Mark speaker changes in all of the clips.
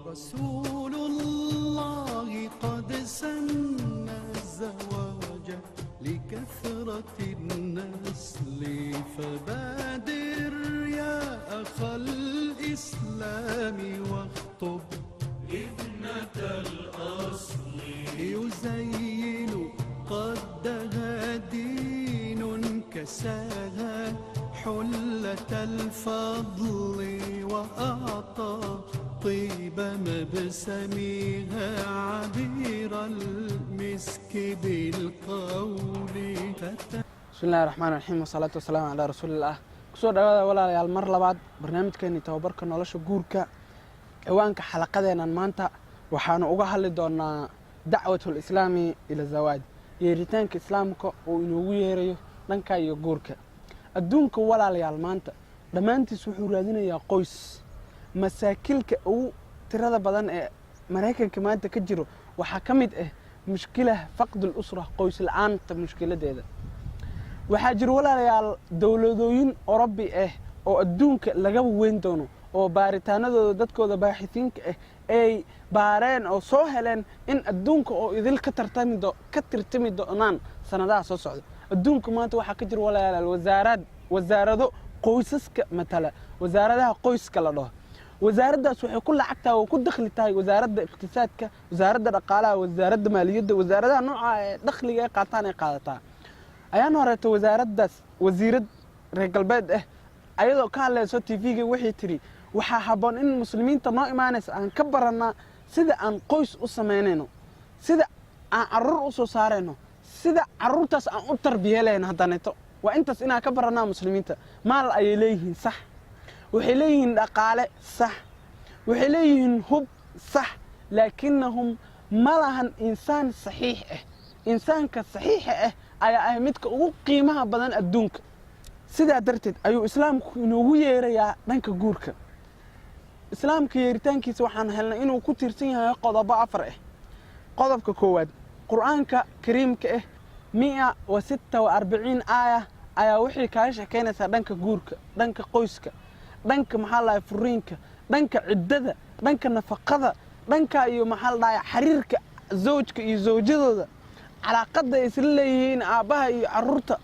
Speaker 1: رسول الله قد سن الزواج لكثرة النسل فبادر يا أخ الإسلام واخطب ابنة الأصل يزين قدها دين كساها حلة الفضل وأعطى طيب مبسمها عبير المسك بالقول
Speaker 2: بسم الله الرحمن الرحيم والصلاة والسلام على رسول الله kusoo dhawaada walaalayaal mar labaad barnaamijkeeni tababarka nolosha guurka ciwaanka xalaqadeenan maanta waxaanu uga hadli doonaa dacwatul islaami ila zawaaj yeeritaanka islaamka oo inoogu yeerayo dhanka iyo guurka adduunka walaalayaal maanta dhammaantiis wuxuu raadinayaa qoys masaakilka ugu tirada badan ee Mareykanka maanta ka jiro waxa ka mid ah mushkilaha faqdul usra qoys la'aanta mushkiladeeda waxaa jira walaalayaal dawladooyin Eurobi ah oo adduunka laga weyn doono oo baaritaanadooda dadkooda baaxisiinka ah ay baareen oo soo heleen in adduunka oo idil ka tirtami doonaan sanadaha soo socda adduunka maanta waxa ka jira walaalayaal wasaarado qoysaska matala wasaaradaha qoyska la dhaho wasaaraddaas waxay ku lacagtaa oo ku dakhli tahay wasaaradda iqtisaadka wasaaradda dhaqaalaha wasaaradda maaliyadda wasaaradaha nooca ee dakhliga ay qaataan ay qaadataa ayaan horeeto wasaaraddaas wasiirad reer galbeed ah ayadoo ka hadlayso TV-ga waxay tiri waxa haboon in muslimiinta noo imaanaysa aan ka baranaa sida aan qoys u sameynayno sida aan carruur u soo saarayno sida carruurtaas aan u tarbiyeelayno haddaneeto waa intaas inaan ka baranaa muslimiinta maal ayay leeyihiin sax waxay leeyihiin dhaqaale sax waxay leeyihiin hub sax laakinnahum ma lahan insaan saxiix ah insaanka saxiixa ah ayaa ah midka ugu qiimaha badan adduunka sidaa darteed ayuu islaamku inoogu yeerayaa dhanka guurka islaamka yeeritaankiisa waxaan helnay inuu ku tiirsan yahay qodobo 4 ah qodobka koowaad quraanka kariimka ah 146 ayaa wixii ka sheekeynaysa dhanka guurka dhanka qoyska dhanka maxaa furiinka dhanka ciddada dhanka nafaqada dhanka iyo maxaa xiriirka zawjka iyo zawjadooda علاقة إسرائيليين آباء عرورتا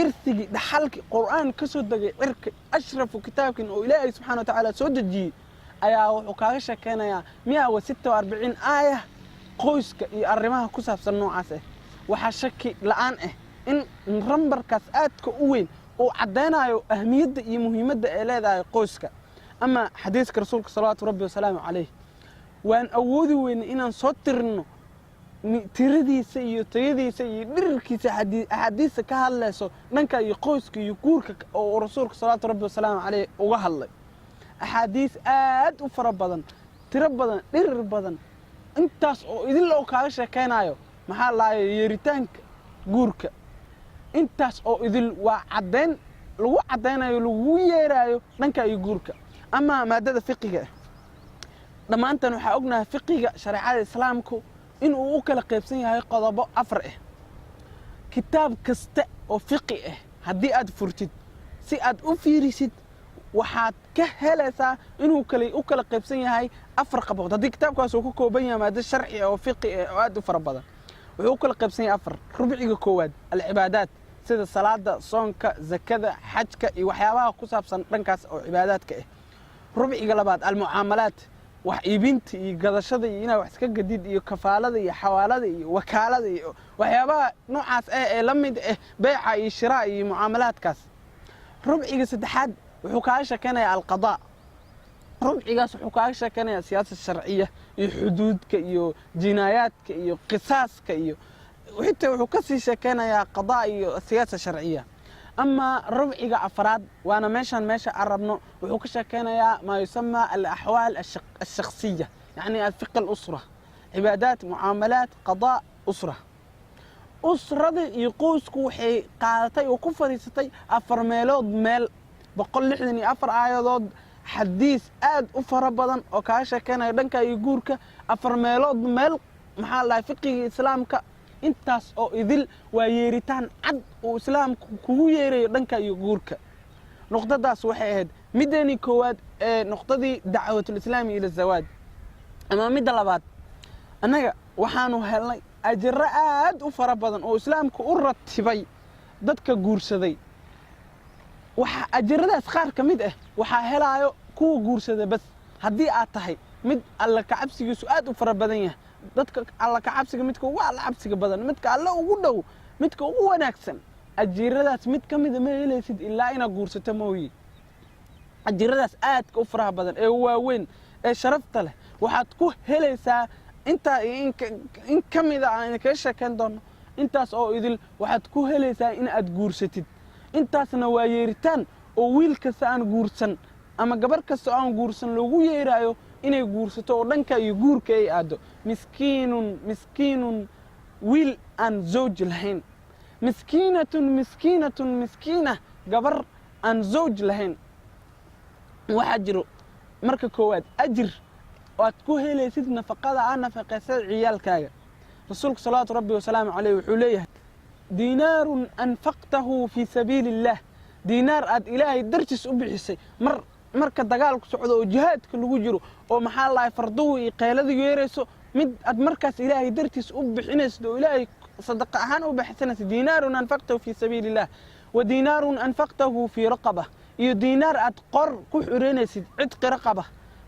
Speaker 2: إرثي دحالك قرآن كسو دقي عرك أشرف كتابك إنه إلهي سبحانه وتعالى سودجي أيا وكاشا كان يا 146 آية قويسك يقرمها كساب سنو عاسه وحشكي لآن إن نرمبر كاسآتك أوين وعدينا أهمية مهمة إلهي قويسك أما حديثك رسولك صلوات ربي وسلامه عليه وأن أوذي وإن نصدرنه tiradiisa iyo tayadiisa iyo dhirkiisa ahadiisa ka hadlayso dhanka iyo qoyska iyo guurka oo rasuulka sallallahu alayhi wasallam calayhi uga hadlay ahadiis aad u fara badan tiro badan dhir badan intaas oo idil loo kaaga sheekaynayo maxaa la yeeritaanka guurka intaas oo idil waa cadeyn lagu cadeynayo lagu yeerayo dhanka iyo guurka ama maadada fiqiga dhamaantan waxa ognahay fiqiga shariicada islaamku إن أوكل قيبسين هاي قضبة 4 كتاب كست أو فقه هدي أد فرتد سي أد أفيريسد وحد كهلسة إنه أوكل قيبسين هاي 4 قبض هدي كتاب كاسوكو كوبية ما ده شرعي أو فقه أو أد فربضة وأوكل قيبسين 4 ربعي كواد العبادات سيد الصلاة صونك زكاة حجك وحيابها كسب سنتنكاس أو عبادات كه ربعي قلبات المعاملات وحيبنتي قدشدي إنا وحسك جديد iyo kafaalada iyo xawaalada iyo wakaalada iyo waxyaabaha noocaas ee lamid ah bayca iyo shiraa iyo muaamalaadkaas rubciga saddexaad wuxuu ka shaqeynaa alqadaa rubcigaas wuxuu ka shaqeynaa siyaasadda sharciya iyo xuduudka iyo jinaayaadka iyo qisaaska iyo wixii wuxuu ka sii shaqeynaa qadaa iyo siyaasadda sharciya أما ربعي أفراد وأنا ماشان عربنا وحكش كان ما يسمى الأحوال الشخصية يعني الفقه الأسرة عبادات معاملات قضاء أسرة يقوس كوحي قالتي وكفريستي أفر ميلود ميل بقول لحدني أفر آيات حديث آد أفر بدن وكاشا كان يدنك يقولك أفر ميلود ميل محل فقه إسلامك intaas oo idil waa yeeritaan cad oo islaamku kugu yeeray dhanka iyo guurka نقطة سوحي هاد مدني كواد نقطة دعوة الإسلام إلى الزواج ama midda labaad annaga waxaanu helnay ajiro aad u fara badan oo islaamku u ratibay dadka guursaday waxa ajiradaas qaar ka mid ah waxaa helaayo kuwa guursada bas haddii aad tahay mid alla ka cabsigiisu aad u fara badan yahay dadka alla ka cabsiga midka ugu alla cabsiga badan midka alla ugu dhow midka ugu wanaagsan ajiradaas mid ka mid ma helaysid ilaa inaad guursato mooyee ajiradaas aadka u faraha badan ee waaweyn ee sharafta leh waxaad ku helaysaa inta in ka mid ah aan ka sheekan doono intaas oo idil waxaad ku helaysaa in aad guursatid intaasna waa yeeritaan oo wiil kasta aan guursan ama gabar kasta aan guursan lagu yeerayo inay guursato oo dhanka iyo guurka ay aado miskiinun wiil aan zawj lahayn miskiina gabar aan zawj lahayn waxaa jiro marka koowaad ajir waad ku helaysid nafaqada aan nafaqaysay ciyaalkaaga rasuulku salaatu rabbi wasalaamu calayhi wuxuu leeyahay diinaarun anfaqtahu fi sabiilillah diinaar aad ilaahay dartiis u bixisay marka dagaalku socdo oo jihaadka lagu jiro oo maxaa lahay farduhu iyo qeyladu yeerayso mid aad markaas ilaahay dartiis u bixinayso oo ilaahay sadaqa ahaan u bixinayso diinaarun anfaqtahu fi sabiilillah wa diinaarun anfaqtahu fi raqaba iyo diinaar aad qor ku xireynaysid cidqi raqaba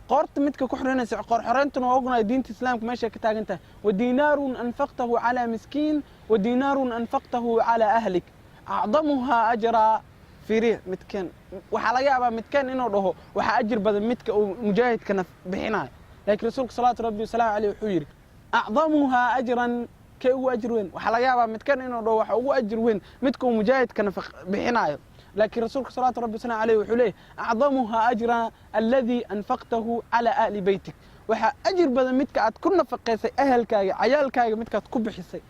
Speaker 2: qorta midka ku xireynaysid qor xoreentuna waa ognahay diinta islaamka meesha ka taagan tahay wa diinaarun anfaqtahu ala miskiin wa diinaarun anfaqtahu ala ahlik a'damuha ajra fiiri midkan waxa laga yaabaa midkan inuu dhaho waxa ajir badan midka uu mujaahidka bixinayo laakiin rasuulka salaatu rabbi sallallahu alayhi wuxuu yiri a'damuha ajran ka ugu ajir weyn waxa laga yaabaa midkan inuu dhaho waxa ugu ajir weyn midka uu mujaahidka bixinayo لكن رسولك صلى الله عليه وسلم عليه وحليه أعظمها أجرا الذي أنفقته على أهل بيتك وحا أجر بدل متك كنا فقيسي أهلك عيالك متك تكب حسي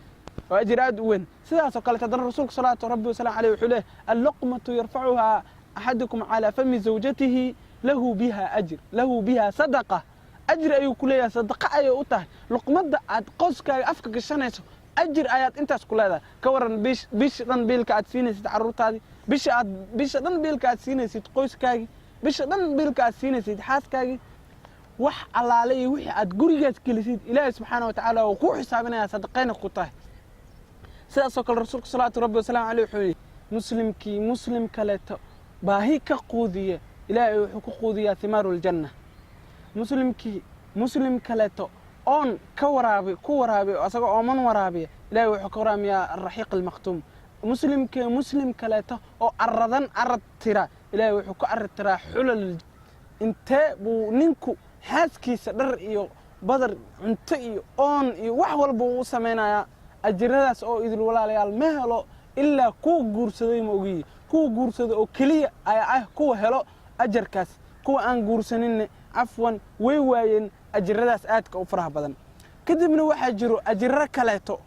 Speaker 2: وأجر أدوين سلاسة قالت هذا الرسول صلى الله عليه وسلم عليه وحليه اللقمة يرفعها أحدكم على فم زوجته له بها أجر له بها صدقة أجر أي كلية صدقة أي أوته لقمة قوسك أفكك الشنيسو أجر آيات أنت أسكول هذا كورن بيش رن بيلك أتسيني ستعرض هذه بيش رن بيلك أتسيني ستقوس كاجي بيش رن بيلك أتسيني ستحاس كاجي وح الله عليه وح أتجريجات كلسيد إلهي سبحانه وتعالى وقوع حسابنا صدقين قطاه سأسوق الرسول صلى الله عليه وسلم عليه وحوله مسلم كلته باهي كقودية إلهي وحقوق قودية ثمار الجنة مسلم كلته أون كورابي أسقى أمن ورابي لا يحكرام يا الرحيق المختوم مسلم كلاته أو أردن أرد ترى لا يحكو أرد ترى حلل انت بنينكو حاسكي سدر إيو بدر انت إيو أون إيو وحول بو سمينا يا أجرداس أو إذ الولا ليال مهلو إلا كو غورسدي موغي كو غورسد أو كليا أي كو هلو أجركاس كو أن غورسنين عفوا ويواين أجرداس آدك أو فرح بدن كدبنا واحد جرو أجر كلاته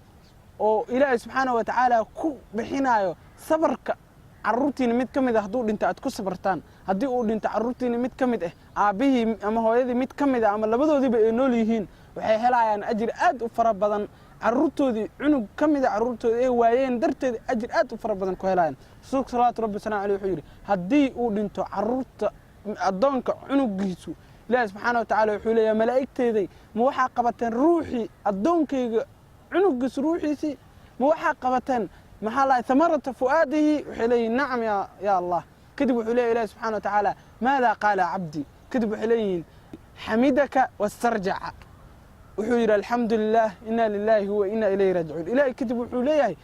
Speaker 2: أو إلهي سبحانه وتعالى كو بحنايو صبرك عروتين ميت كمده هدول أنت أتكو صبرتان هدي أقول أنت عروتين ميت كمده أبيه أما هو يدي ميت كمده أما لبدو دي بينوليهين وحي هلا يعني أجر آد وفرح بدن عروتو دي عنق كمده عروتو دي وايين درت أجر آد وفرح بدن كهلاين سوق صلاة رب السلام عليه وحيري هدي أقول أنت عروت أدونك عنق جيسو الله سبحانه وتعالى يقول يا ملائكتي ذي موحقبة روحي الدونك عنقس روحي سي موحقبة محلا ثمرة فؤاده وحلي نعم يا الله كذب حلي الله سبحانه وتعالى ماذا قال عبدي كذب حلي حمدك واسترجع وحير الحمد لله إنا لله وإنا إليه راجعون إلهي كذب حلي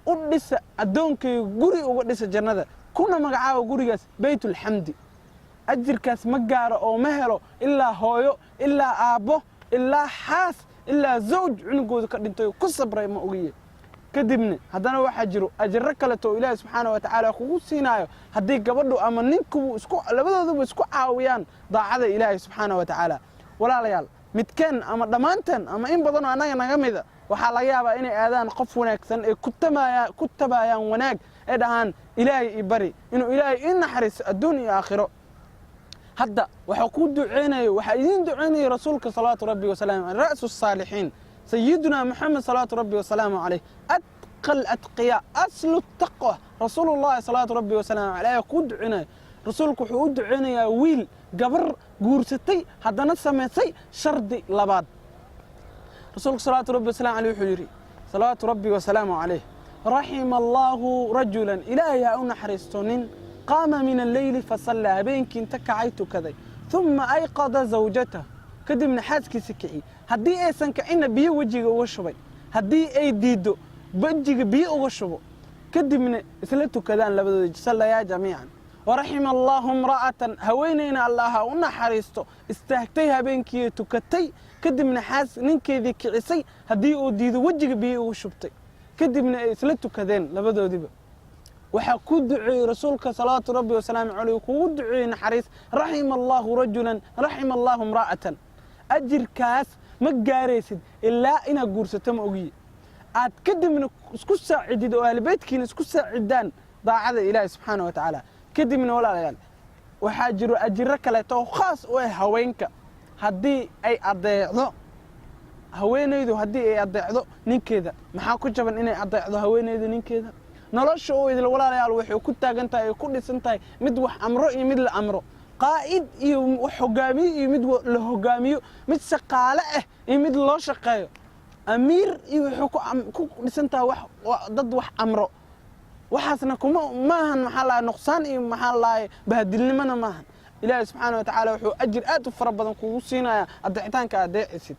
Speaker 2: قدس الدونك قري وقدس الجنة كنا مقعاه قريس بيت الحمد أجركاس مجار أو مهرو إلا هويو إلا أبوه إلا حاس إلا زوج عنقود كدنتو كصبر ما أوجيه كدبني هذانا واحد جرو أجرك لتو إله سبحانه وتعالى خصوصينايو هديك قبضو أما ننكو اسكو لبدو اسكو عاويان ضاع هذا إله سبحانه وتعالى ولا ليال متكن أما ضمانتن أما إن بدنا أنا نجمده وحلايابا إني آذان قفونا كثن كتبا يا وناك إدهان إلهي يبري إنه إلهي إن حرس الدنيا آخره هذا وحقود دعيني وحيدين دعيني رسولك صلاة ربي وسلامه عليه رأس الصالحين سيدنا محمد صلاة ربي وسلامه عليه أتقل أتقياء أصل التقوى رسول الله صلاة ربي وسلامه عليه يقود دعيني رسولك حقود دعيني يا ويل gabar guursatay haddana samaysay shardi labaad rasuulku salaatu rabbi wasalaamu calayhi wuxuu yidhi salawaatu rabbi wasalaamu calayh raxima allaahu rajulan ilaahay ha u naxariisto nin qaama min alleyli fasallaa habeenkii inta kacay tukaday uma ayqada zawjatah kadibna xaaskiisa kiciyey haddii aysan kicinna biyo wejiga uga shubay haddii ay diiddo wejiga biyo uga shubo kadibna isla tukadaan labadooda sallayaa jamiican waraxima allaahu imra'atan haweenayna allah ha u naxariisto istaagtay habeenkii tukatay kadibna xaas ninkeedii kicisay haddii uu diido wejiga biyo uga shubtay kadibna ay isla tukadeen labadoodiba waxaa ku duceeyey rasuulka salawaatu rabbi wasalaamu calayhi kugu duceeyey naxariis raxima allaahu rajulan raxima allaahu imra'atan ajirkaas ma gaaraysid ilaa inaad guursato ma ogiye aad kadibna isku saacidid oo ahlbeydkiina isku saacidaan daacada ilaahi subxaana wa tacaala kadibna walaalayaal waxaa jiro ajiro kaleeto oo khaas u ah haweenka haddii ay adeecdo haweenaydu haddii ay adeecdo ninkeeda maxaa ku jaban inay adeecdo haweenaydu ninkeeda nolosha oo idil walaalayaal waxay ku taagan tahay ku dhisan tahay mid wax amro iyo mid la amro qaa'id iyo wax hogaamiyo iyo mid la hogaamiyo mid shaqaale ah iyo mid loo shaqeeyo amiir iyo wuxuu ku dhisan tahay dad wax amro waxaasna kuma maahan maxaa la nuqsaan iyo maxaa la bahadilnimana maahan ilaahay subxaana wa tacaala wuxuu ajir aad u fara badan kugu siinayaa adeecitaanka adeecisid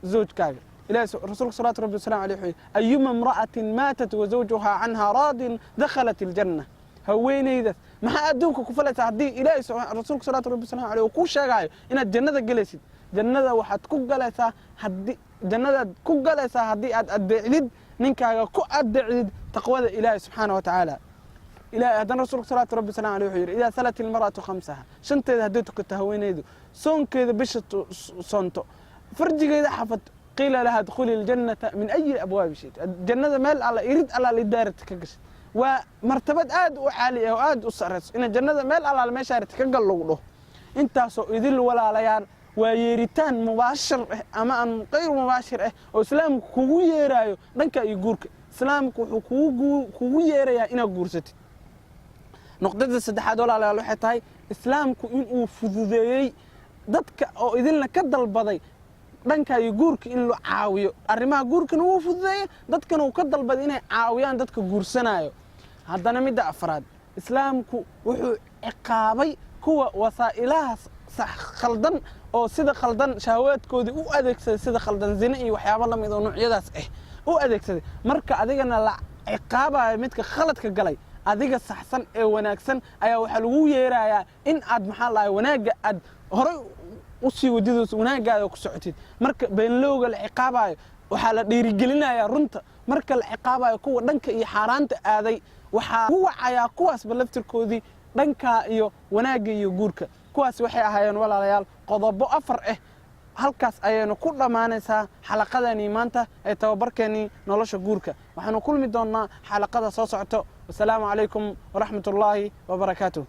Speaker 2: zawjkaaga ilaahay rasuulka salaatu rabbi wasalaamu calayhi ayuma imra'atin maatat wa zawjuhaa canhaa raadin dakhalat aljanna haweenaydaas maxaa adduunka ku falaysaa haddii ilaahay rasuulka salaatu rabbi wasalaamu calayhi uu kuu sheegaayo inaad jannada gelaysid jannada waxaad ku galaysaa jannadaad ku galaysaa haddii aad adeecdid ninkaaga ku adeecdid taqwada ilaahay subxaana wa tacaala ilaahay haddana rasuulka salaatu rabbi wasalaamu calayhi wuxuu yidhi idaa salat ilmar'atu khamsaha shanteeda haddii tukato haweenaydu soonkeeda bisha soonto farjigeeda xafad qiila laha adkhuli aljannata min ayi abwaabi shayt jannada meel alla irid alla lidaarata ka gashay waa martabad aad u caali ah oo aad u sareyso in jannada meel alla meeshaarta ka gal lagu dhaho intaasoo idil walaalayaal waa yeeritaan mubaashir ah ama aan qayr mubaashir ah oo islaamku kugu yeerayo dhanka iyo guurka islaamku wuxuu kugu yeerayaa inaad guursatid noqdada saddexaad walaalayaal waxay tahay islaamku inuu fududeeyey dadka oo idilna ka dalbaday dhanka iyo guurka in loo caawiyo arrimaha guurkana wuu fududeeyey dadkana uu ka dalbaday inay caawiyaan dadka guursanayo haddana midda afraad islaamku wuxuu ciqaabay kuwa wasaa'ilaha khaldan oo sida khaldan shahawaadkoodii u adeegsaday sida khaldan zina iyo waxyaabo la mid oo noocyadaas ah u adeegsaday marka adigana la ciqaabayo midka khaladka galay adiga saxsan ee wanaagsan ayaa waxaa lagu yeerayaa in aad maxaa lahay wanaagga aad horay u sii wadidoos wanaaggaada ku socotid marka beenlowga la ciqaabayo waxaa la dhiirigelinayaa runta marka la ciqaabayo kuwa dhanka iyo xaaraanta aaday waxaa ku wacayaa kuwaasba laftirkoodii dhanka iyo wanaagga iyo guurka kuwaas waxay ahaayeen walaalayaal qodobo 4 ah halkaas ayaynu ku dhamaanaysaa xalaqadani maanta ee tababarkeeni nolosha guurka waxaanu kulmi doonaa xalaqada soo socoto wassalaamu calaykum waraxmatullaahi wabarakaatuh